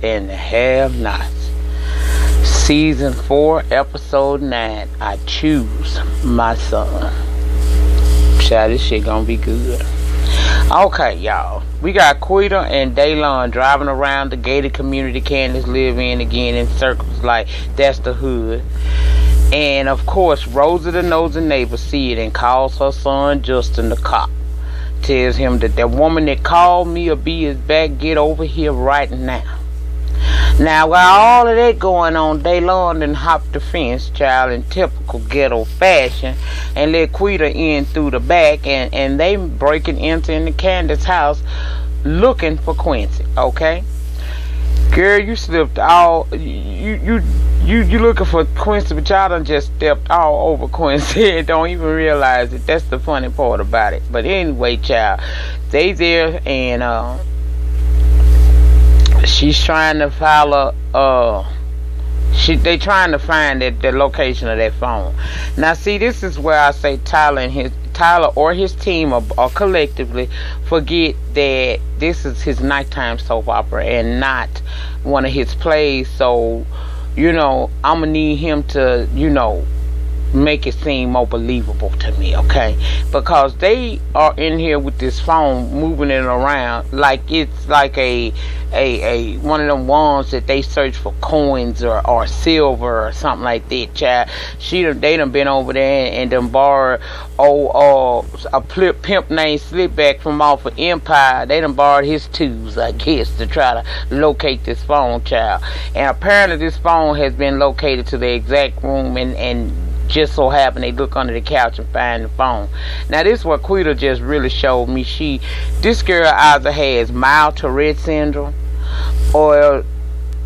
and the have-nots. Season 4, episode 9. I choose my son. Child, this shit gonna be good. Okay, y'all. We got Quita and Daylon driving around the gated community Candace live in again in circles like that's the hood. And of course, Rosa the nosy neighbor see it and calls her son Justin the cop. Tells him that the woman that called me will be his back. Get over here right now. Now, while all of that going on, Daylon done hopped the fence, child, in typical ghetto fashion, and let Quita in through the back, and they breaking into Candace's house looking for Quincy, okay? Girl, you slipped all, you looking for Quincy, but y'all done just stepped all over Quincy and don't even realize it. That's the funny part about it. But anyway, child, they there, and she's trying to follow, they trying to find the location of that phone. Now, see, this is where I say Tyler or his team or collectively forget that this is his nighttime soap opera and not one of his plays. So, I'm gonna need him to, make it seem more believable to me, okay? Because they are in here with this phone moving it around like it's like a one of them ones that they search for coins or silver or something like that, child. They done been over there and done borrowed a pimp named Slipback from off of Empire. They done borrowed his tools, I guess, to try to locate this phone, child. And apparently this phone has been located to the exact room and just so happen they look under the couch and find the phone. Now this is what Quita just really showed me. This girl either has mild Tourette syndrome or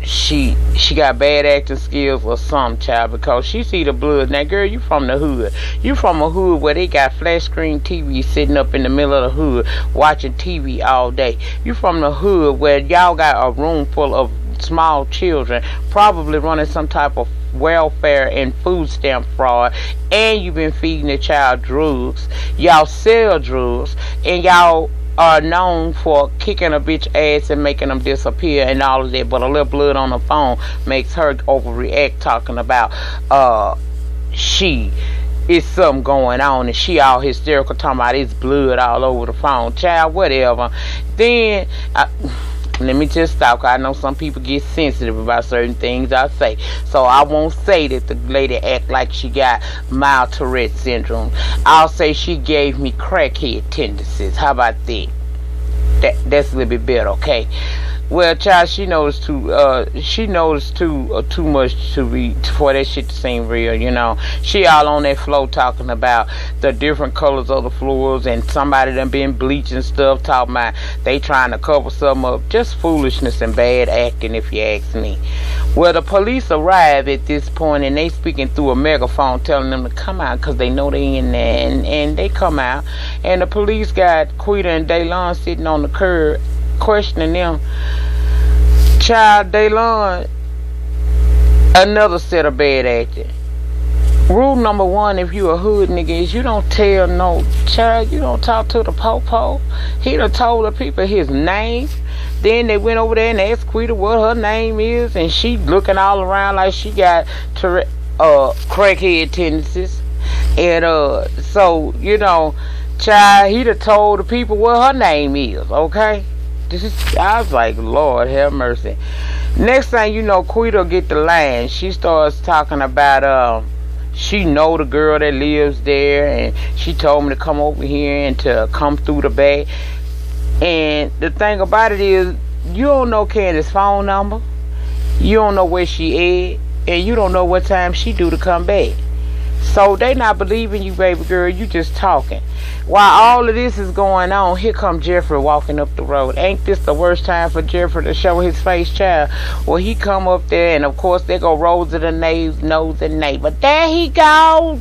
she got bad acting skills or some, child, because she see the blood. Now girl, you from the hood. You from a hood where they got flat screen TV sitting up in the middle of the hood watching TV all day. You from the hood where y'all got a room full of small children probably running some type of welfare and food stamp fraud, and you've been feeding the child drugs. Y'all sell drugs, and y'all are known for kicking a bitch ass and making them disappear and all of that, but a little blood on the phone makes her overreact, talking about it's something going on, and she all hysterical talking about it's blood all over the phone. Child, whatever. Then let me just stop, because I know some people get sensitive about certain things I say. So I won't say that the lady act like she got mild Tourette syndrome. I'll say she gave me crackhead tendencies. How about that? That's a little bit better, okay? Well, child, she knows too much for that shit to seem real, She all on that floor talking about the different colors of the floors, and somebody done been bleaching stuff, talking about they trying to cover something up. Just foolishness and bad acting, if you ask me. Well, the police arrive at this point, and they speaking through a megaphone telling them to come out because they know they in there, and they come out, and the police got Quita and Daylon sitting on the curb questioning them. Child, Daylon, another set of bad acting. Rule number 1, if you a hood nigga, is you don't tell no child, you don't talk to the po-po. He done told the people his name. Then they went over there and asked Quita what her name is, and she looking all around like she got crackhead tendencies. And so, child, he done told the people what her name is, okay? I was like, Lord have mercy. Next thing you know, Quita get the line. She starts talking about she know the girl that lives there, and she told me to come over here and to come through the back. And the thing about it is, you don't know Candace's phone number, you don't know where she at, and you don't know what time she due to come back. So they not believing you, baby girl. You just talking. While all of this is going on, here come Jeffrey walking up the road. Ain't this the worst time for Jeffrey to show his face, child? Well, he come up there, and of course they go Rosa the nose and neighbor. There he go,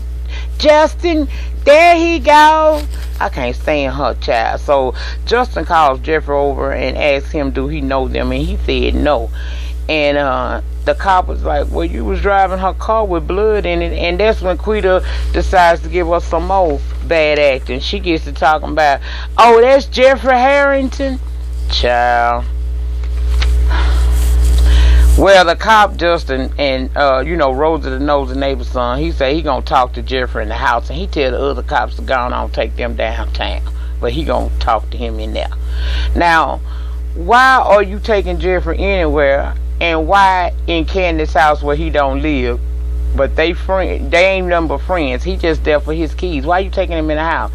Justin. There he go. I can't stand her, child. So Justin calls Jeffrey over and asks him, do he know them? And he said no. And the cop was like, well, you was driving her car with blood in it. And that's when Quita decides to give us some more bad acting. She gets to talking about, oh, that's Jeffrey Harrington. Child, Well, the cop Justin and Rosa the nosy neighbor's son, he said he gonna talk to Jeffrey in the house, and he tell the other cops to go on take them downtown, but he gonna talk to him in there. Now, why are you taking Jeffrey anywhere, and why in Candace's house where he don't live? But they ain't nothing but friends. He just there for his keys. Why you taking him in the house?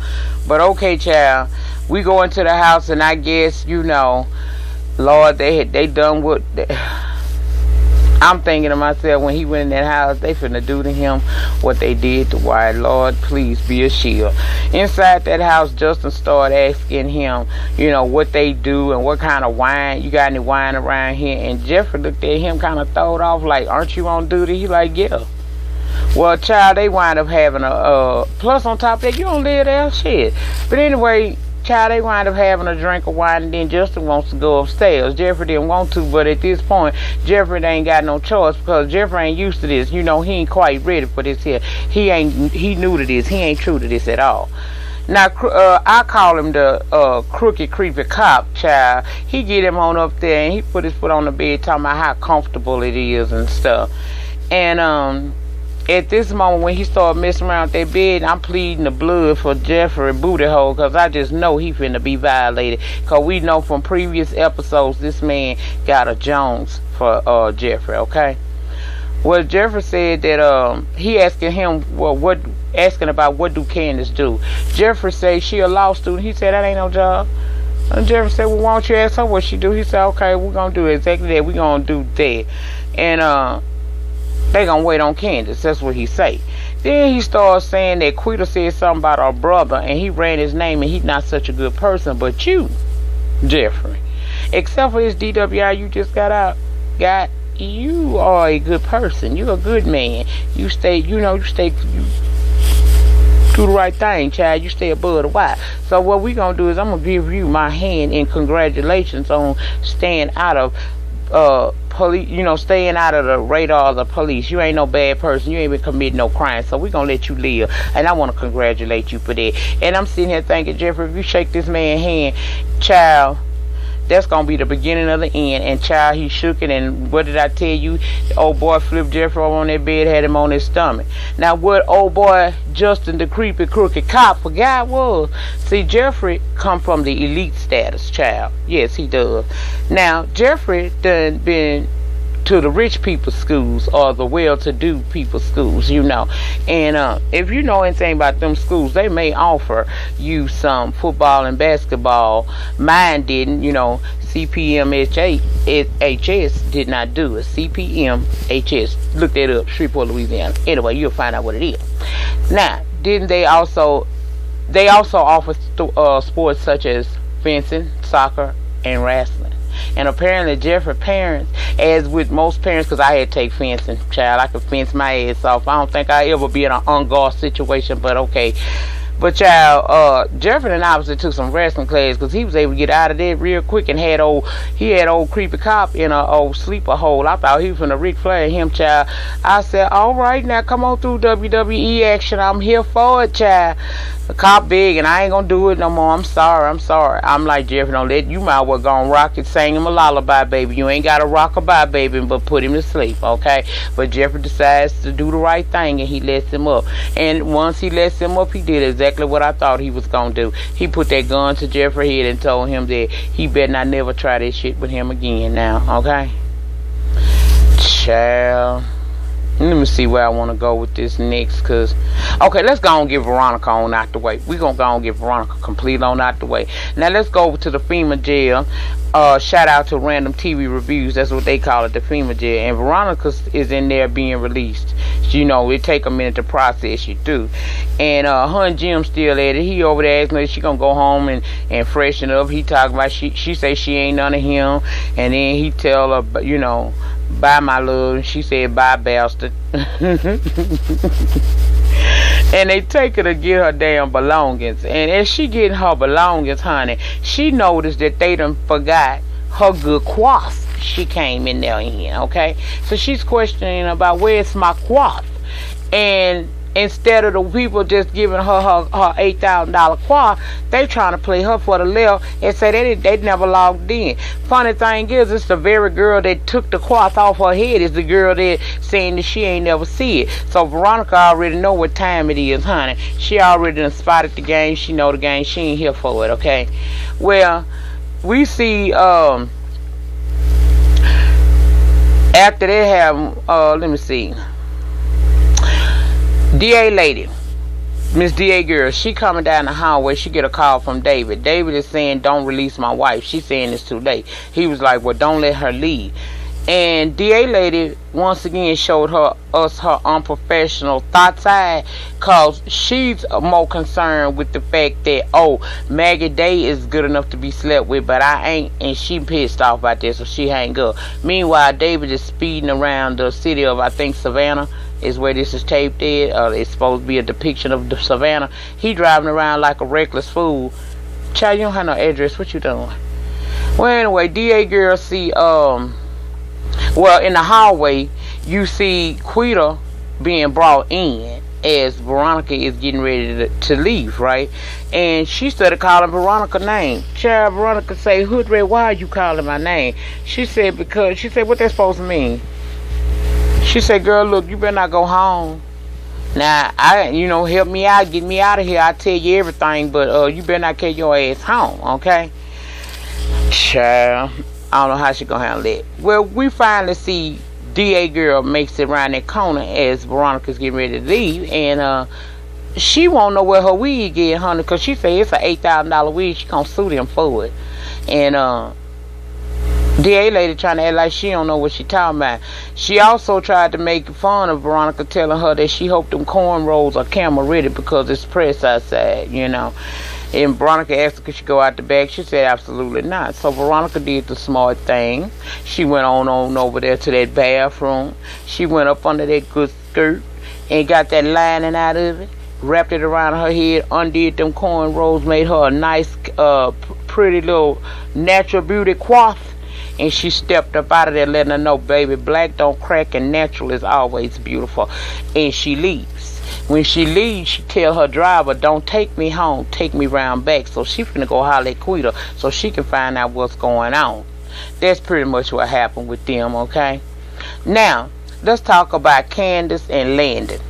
But okay, child, we go into the house, and I guess Lord, they done what. I'm thinking to myself, when he went in that house, they finna do to him what they did to Wyatt. Lord, please be a shield. Inside that house, Justin started asking him, what they do and what kind of wine. You got any wine around here? And Jeffrey looked at him, kind of throwed off, like, aren't you on duty? He like, yeah. Well, child, they wind up having a plus on top of that. You don't live there, shit. But anyway, child, they wind up having a drink of wine, and then Justin wants to go upstairs. Jeffrey didn't want to, but at this point, Jeffrey ain't got no choice, because Jeffrey ain't used to this. He ain't quite ready for this here. He new to this. He ain't true to this at all. Now, I call him the crooked, creepy cop, child. He get him on up there, and he put his foot on the bed, talking about how comfortable it is and stuff. And at this moment, when he started messing around with that bed, I'm pleading the blood for Jeffrey booty hole, because I just know he finna be violated. Because we know from previous episodes, this man got a Jones for Jeffrey, okay? Well, Jeffrey said that he asking him, asking about what do Candace do. Jeffrey said she a law student. He said that ain't no job. And Jeffrey said, well, why don't you ask her what she do? He said, okay, we're gonna do exactly that. We're gonna do that. And they gonna wait on Candace. That's what he say. Then he started saying that Quita said something about our brother, and he ran his name, and he's not such a good person. But you, Jeffrey, except for his DWI you just got out, you are a good person. You're a good man. You do the right thing, child. You stay above the wire. So what we gonna do is I'm gonna give you my hand in congratulations on staying out of police, staying out of the radar of the police. You ain't no bad person. You ain't been committing no crime. So we gonna let you live. And I want to congratulate you for that. And I'm sitting here thinking, Jeffrey, if you shake this man's hand, child, that's gonna be the beginning of the end. And child, he shook it, and what did I tell you? The old boy flipped Jeffrey over on that bed, had him on his stomach. Now what old boy Justin the creepy crooked cop forgot was, see, Jeffrey come from the elite status, child. Yes, he does. Now Jeffrey done been to the rich people's schools, or the well-to-do people's schools, and if you know anything about them schools, they may offer you some football and basketball. Mine didn't. CPMHS did not do it. CPMHS, look that up, Shreveport, Louisiana. Anyway, you'll find out what it is. Now, didn't they also offer sports such as fencing, soccer, and wrestling? And apparently Jeffrey's parents, as with most parents, because I had to take fencing, child, I could fence my ass off. I don't think I ever be in an unguard situation, but okay. But child, Jeffrey and I took some wrestling class, because he was able to get out of there real quick, and had old creepy cop in a old sleeper hole. I thought he was finna Ric Flair him, child. I said, all right, now come on through WWE action. I'm here for it, child. The cop big, and I ain't gonna do it no more. I'm sorry. I'm like, Jeffrey, you might well go and rock it, sing him a lullaby, baby. You ain't gotta rock a bye, baby, but put him to sleep, okay? But Jeffrey decides to do the right thing, and he lets him up. And once he lets him up, he did exactly what I thought he was gonna do. He put that gun to Jeffrey's head and told him that he better not never try this shit with him again now, okay? Child. Let me see where I want to go with this next, because, okay, let's go and get Veronica on out the way. We're going to go and get Veronica complete on out the way. Now, let's go over to the FEMA jail. Shout out to Random TV Reviews. That's what they call it, the FEMA jail. And Veronica is in there being released. It take a minute to process you through. And her and Jim still at it. He over there asking her if she going to go home and freshen up. He talking about, she say she ain't none of him. And then he tell her, bye, my love. And she said, bye, bastard. And they take her to get her damn belongings. And as she getting her belongings, honey, she noticed that they done forgot her good coif she came in there in, okay? So she's questioning about, where's my coif? And Instead of the people just giving her $8,000 car, they trying to play her for the left and say they never logged in. Funny thing is, it's the very girl that took the cloth off her head is the girl that saying that she ain't never see it. So Veronica already know what time it is, honey. She already done spotted the game. She know the game. She ain't here for it, okay? Well, we see after they have let me see, DA lady, Miss DA girl, she coming down the hallway. She get a call from David. David is saying, don't release my wife. She's saying it's too late. He was like, well, don't let her leave. And DA lady once again showed us her unprofessional thought side, cause she's more concerned with the fact that, oh, Maggie Day is good enough to be slept with, but I ain't, and she pissed off about this, so she hang up. Meanwhile, David is speeding around the city of, I think, Savannah is where this is taped at. It's supposed to be a depiction of the Savannah. He driving around like a reckless fool. Child, you don't have no address. What you doing? Well, anyway, DA girl see well, in the hallway, you see Quita being brought in as Veronica is getting ready to leave, right? And she started calling Veronica's name. Child, Veronica say, Hood Red, why are you calling my name? She said, because, she said, what that supposed to mean? She said, girl, look, you better not go home. Now, help me out, get me out of here. I tell you everything, but you better not carry your ass home, okay? Child, I don't know how she gonna handle it. Well, we finally see DA girl makes it around that corner as Veronica's getting ready to leave, and she won't know where her wig is, honey, because she said it's an $8,000 wig. She gonna sue them for it. And DA lady trying to act like she don't know what she talking about. She also tried to make fun of Veronica, telling her that she hoped them cornrows are camera ready because it's press outside, And Veronica asked her could she go out the back. She said absolutely not. So Veronica did the smart thing. She went on over there to that bathroom. She went up under that good skirt and got that lining out of it, wrapped it around her head, undid them cornrows, made her a nice, pretty little natural beauty coif. And she stepped up out of there letting her know, baby, black don't crack and natural is always beautiful. And she leaves. When she leaves, she tell her driver, don't take me home, take me round back. So she finna go holler at Quita so she can find out what's going on. That's pretty much what happened with them, okay? Now, let's talk about Candace and Landon.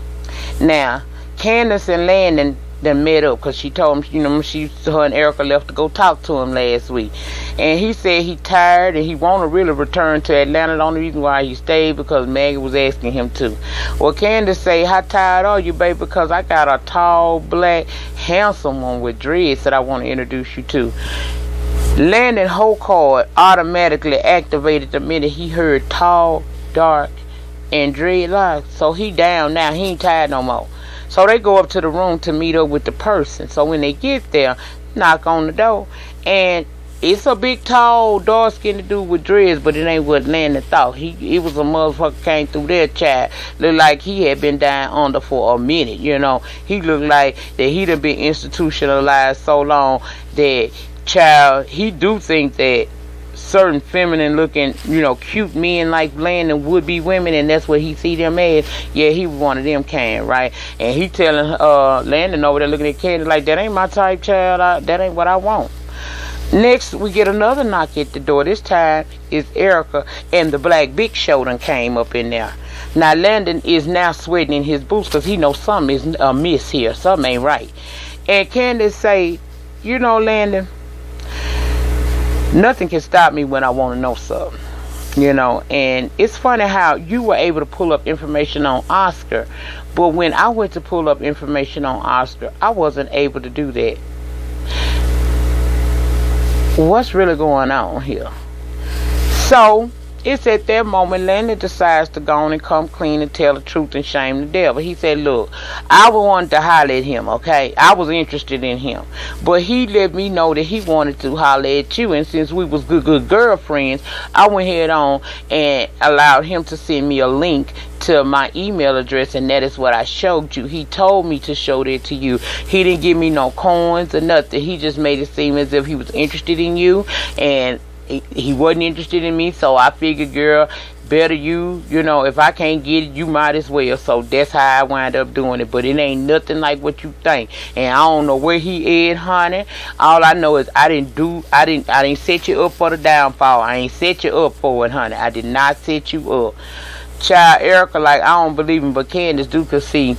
Now, Candace and Landon done met up because she told him, her and Erica left to go talk to him last week. And he said he tired and he want to really return to Atlanta. The only reason why he stayed because Maggie was asking him to. Well, Candace say, how tired are you, baby? Because I got a tall, black, handsome one with dreads that I want to introduce you to. Landon whole card automatically activated the minute he heard tall, dark, and dreadlocks. So he down now. He ain't tired no more. So they go up to the room to meet up with the person. So when they get there, knock on the door. And it's a big, tall, dark-skinned dude with dreads, but it ain't what Landon thought. He was a motherfucker came through there, child. Looked like he had been down under for a minute, He looked like that he done been institutionalized so long that, child, he do think that certain feminine looking, cute men like Landon would be women, and that's what he see them as. Yeah, he was one of them kind, right? And he telling Landon over there looking at Candy like, that ain't my type, child. That ain't what I want. Next, we get another knock at the door. This time is Erica and the Black Big Show done came up in there. Now Landon is now sweating in his boots because he knows something is amiss here. Something ain't right. And Candace say, Landon, nothing can stop me when I want to know something. And it's funny how you were able to pull up information on Oscar, but when I went to pull up information on Oscar, I wasn't able to do that. What's really going on here? So it's at that moment Landon decides to go on and come clean and tell the truth and shame the devil. He said, look, I wanted to holler at him, okay? I was interested in him. But he let me know that he wanted to holler at you. And since we was good girlfriends, I went ahead on and allowed him to send me a link to my email address, and that is what I showed you. He told me to show that to you. He didn't give me no coins or nothing. He just made it seem as if he was interested in you, and he wasn't interested in me. So I figured, girl, better you know, if I can't get it, you might as well. So that's how I wind up doing it. But it ain't nothing like what you think. And I don't know where he is, honey. All I know is I didn't set you up for the downfall. I ain't set you up for it, honey. I did not set you up. Child, Erica, like, I don't believe him, but Candace do, cause see,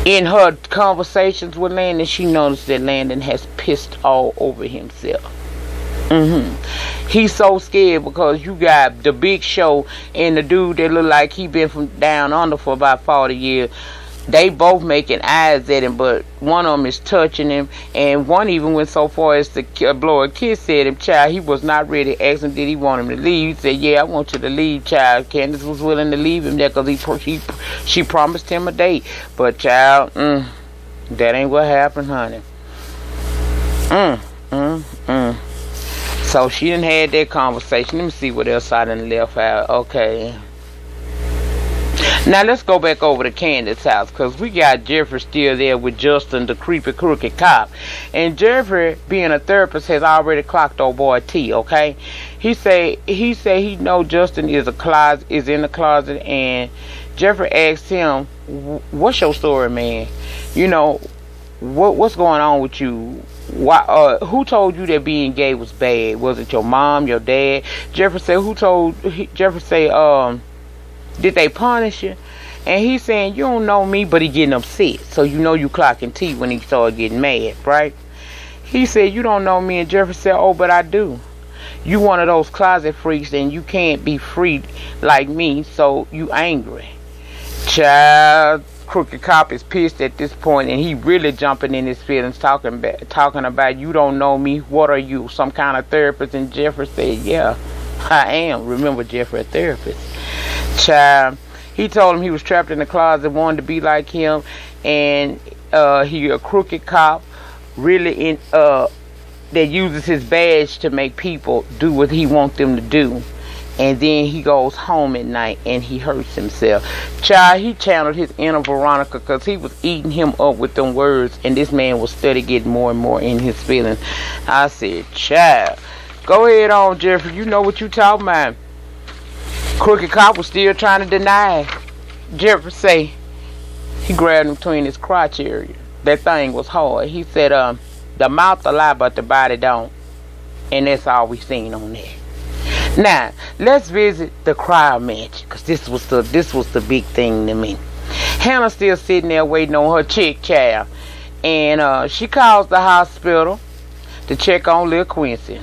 in her conversations with Landon, she noticed that Landon has pissed all over himself. He's so scared because you got the Big Show and the dude that look like he been from down under for about 40 years. They both making eyes at him, but one of them is touching him, and one even went so far as to blow a kiss at him. Child, he was not ready. Asked him, did he want him to leave? He said, yeah, I want you to leave, child. Candace was willing to leave him there because she promised him a date. But, child, that ain't what happened, honey. So she done had that conversation. Let me see what else I done left out. Okay. Now let's go back over to Candace's house, because we got Jeffrey still there with Justin, the creepy crooked cop. And Jeffrey, being a therapist, has already clocked old boy T, okay? He say he know Justin is in the closet, and Jeffrey asked him, what's your story, man? You know, what's going on with you? Why, who told you that being gay was bad? Was it your mom, your dad? Jeffrey said, did they punish you? And he's saying, you don't know me, but he getting upset. So you know you clocking T when he started getting mad, right? He said, you don't know me. And Jeffrey said, oh, but I do. You one of those closet freaks, and you can't be free like me, so you angry. Child, crooked cop is pissed at this point, and he really jumping in his feelings, talking about, you don't know me. What are you, some kind of therapist? And Jeffrey said, yeah, I am. Remember, Jeffrey, a therapist. Child, he told him he was trapped in the closet, wanted to be like him, and he a crooked cop, really that uses his badge to make people do what he wants them to do. And then he goes home at night and he hurts himself. Child, he channeled his inner Veronica, because he was eating him up with them words, and this man was steady getting more and more in his feelings. I said, child, go ahead on, Jeffrey. You know what you talking about. Crooked cop was still trying to deny it. Jeffrey say he grabbed him between his crotch area. That thing was hard. He said, the mouth a lie, but the body don't. And that's all we seen on there. Now, let's visit the crowd mansion, because this was the big thing to me. Hannah's still sitting there waiting on her chick, child. And she calls the hospital to check on Lil Quincy.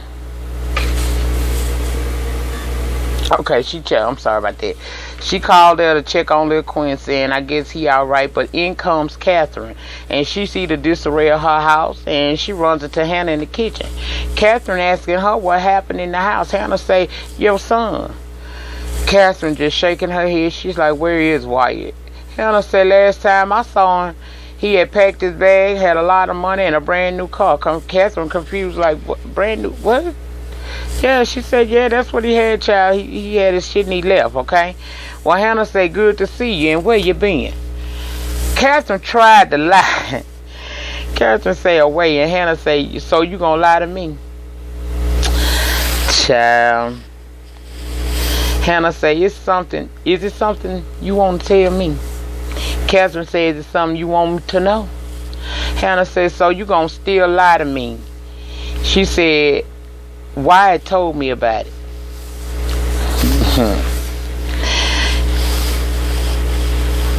Okay, I'm sorry about that. She called there to check on Lil Quincy, and I guess he alright, but in comes Catherine, and she see the disarray of her house, and she runs into Hannah in the kitchen. Catherine asking her what happened in the house. Hannah say, your son. Catherine just shaking her head. She's like, where is Wyatt? Hannah said, last time I saw him, he had packed his bag, had a lot of money, and a brand new car. Catherine confused, like, what, brand new, what? Yeah, she said, yeah, that's what he had, child. He had his shit and he left, okay? Well, Hannah said, good to see you, and where you been? Catherine tried to lie. Catherine say, away, and Hannah say, so you gonna lie to me? Child. Hannah say, is it something you want to tell me? Catherine says, is it something you want me to know? Hannah says, so you gonna still lie to me? She said, Wyatt told me about it.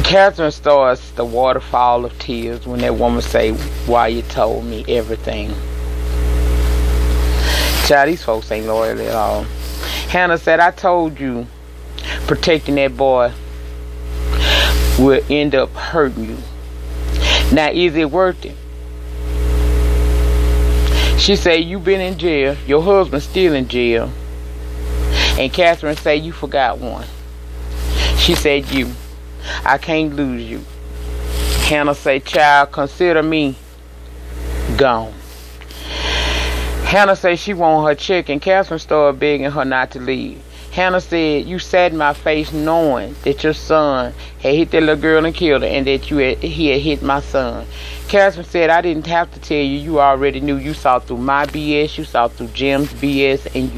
Catherine starts the waterfall of tears when that woman say, Wyatt told me everything. Child, these folks ain't loyal at all. Hannah said, I told you protecting that boy will end up hurting you. Now, is it worth it? She said, you been in jail. Your husband's still in jail. And Catherine said, you forgot one. She said, you. I can't lose you. Hannah said, child, consider me gone. Hannah said she want her check, and Catherine started begging her not to leave. Hannah said, you sat in my face knowing that your son had hit that little girl and killed her, and that he had hit my son. Catherine said, I didn't have to tell you. You already knew. You saw through my BS. You saw through Jim's BS, and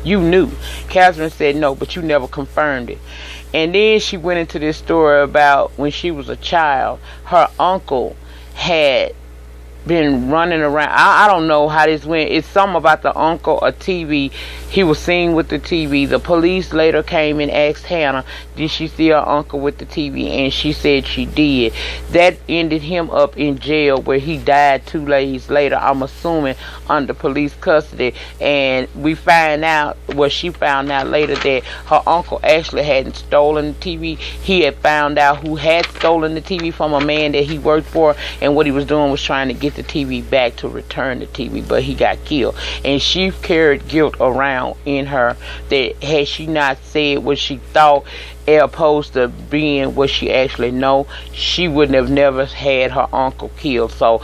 you knew. Catherine said, no, but you never confirmed it. And then she went into this story about when she was a child, her uncle had been running around. I don't know how this went. It's something about the uncle, a TV. He was seen with the TV. The police later came and asked Hannah, did she see her uncle with the TV? And she said she did. That ended him up in jail, where he died 2 days later, I'm assuming under police custody. And we find out, well, she found out later, that her uncle actually hadn't stolen the TV. He had found out who had stolen the TV from a man that he worked for, and what he was doing was trying to get the TV back to return the TV, but he got killed. And she carried guilt around in her that had she not said what she thought, as opposed to being what she actually know, she wouldn't have never had her uncle killed. So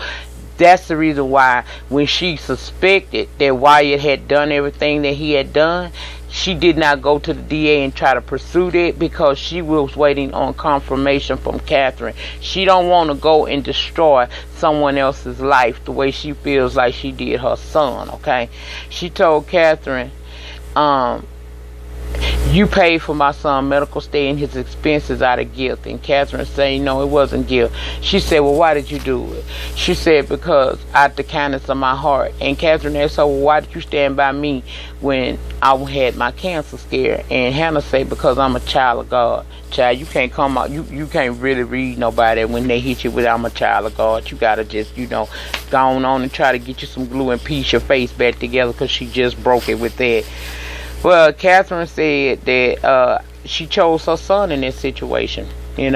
that's the reason why when she suspected that Wyatt had done everything that he had done, she did not go to the DA and try to pursue that, because she was waiting on confirmation from Catherine. She don't want to go and destroy someone else's life the way she feels like she did her son, okay? She told Catherine, you paid for my son medical stay and his expenses out of guilt. And Catherine said, no, it wasn't guilt. She said, well, why did you do it? She said, because out of the kindness of my heart. And Catherine asked her, well, why did you stand by me when I had my cancer scare? And Hannah said, because I'm a child of God. Child, you can't come out, you can't really read nobody when they hit you with I'm a child of God. You gotta just, go on and try to get you some glue and piece your face back together, because she just broke it with that. Well, Catherine said that she chose her son in this situation, She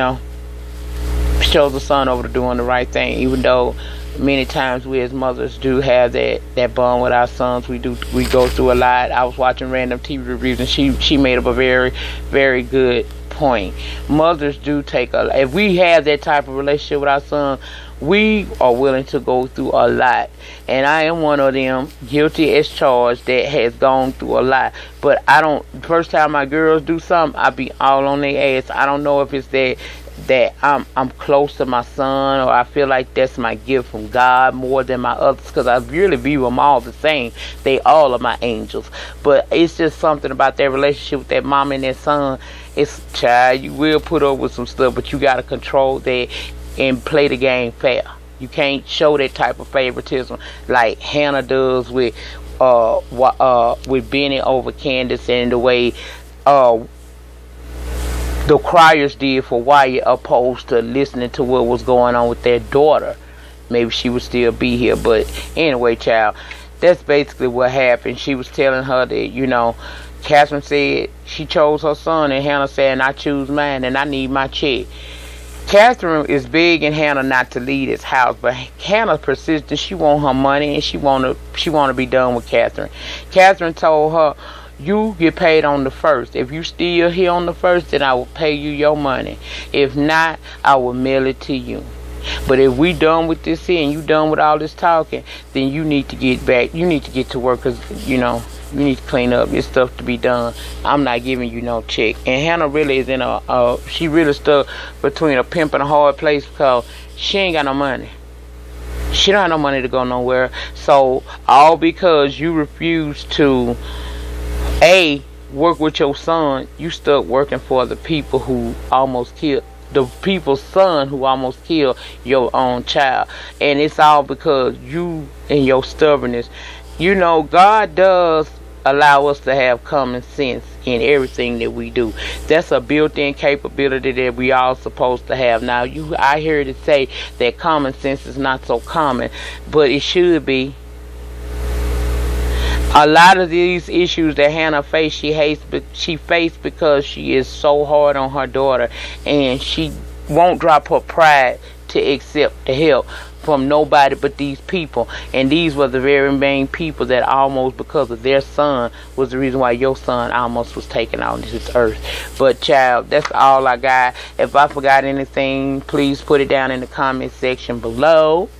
chose her son over to doing the right thing, even though many times we as mothers do have that bond with our sons. We go through a lot. I was watching random TV reviews, and she made up a very, very good point. Mothers do take if we have that type of relationship with our son, we are willing to go through a lot. And I am one of them, guilty as charged, that has gone through a lot. But first time my girls do something, I be all on their ass. I don't know if it's that I'm close to my son, or I feel like that's my gift from God more than my others, because I really view them all the same. They all are my angels. But it's just something about that relationship with that mom and that son. It's, child, you will put up with some stuff, but you got to control that and play the game fair. You can't show that type of favoritism like Hannah does with Benny over Candace, and the way the Criers did for Wyatt, opposed to listening to what was going on with their daughter. Maybe she would still be here, but anyway, child, that's basically what happened. She was telling her that, Catherine said she chose her son, and Hannah said, I choose mine, and I need my check. Catherine is begging Hannah not to leave his house, but Hannah persisted. She want her money, and she want to be done with Catherine. Catherine told her, you get paid on the 1st. If you still here on the 1st, then I will pay you your money. If not, I will mail it to you. But if we done with this here, and you done with all this talking, then you need to get back. You need to get to work, because, you need to clean up. There's stuff to be done. I'm not giving you no check. And Hannah really is in she really stuck between a pimp and a hard place, because she ain't got no money. She don't have no money to go nowhere. So, all because you refuse to, work with your son, you stuck working for the people who almost killed, the people's son who almost killed your own child. And it's all because you and your stubbornness. God does allow us to have common sense in everything that we do. That's a built-in capability that we all supposed to have. Now, I heard it say that common sense is not so common, but it should be. A lot of these issues that Hannah faced, she faced because she is so hard on her daughter, and she won't drop her pride to accept the help from nobody but these people. And these were the very main people that almost, because of their son, was the reason why your son almost was taken out of this earth. But child, that's all I got. If I forgot anything, please put it down in the comment section below.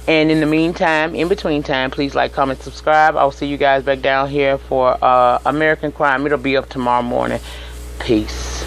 And in the meantime, in between time, please like, comment, subscribe. I'll see you guys back down here for American Crime. It'll be up tomorrow morning. Peace.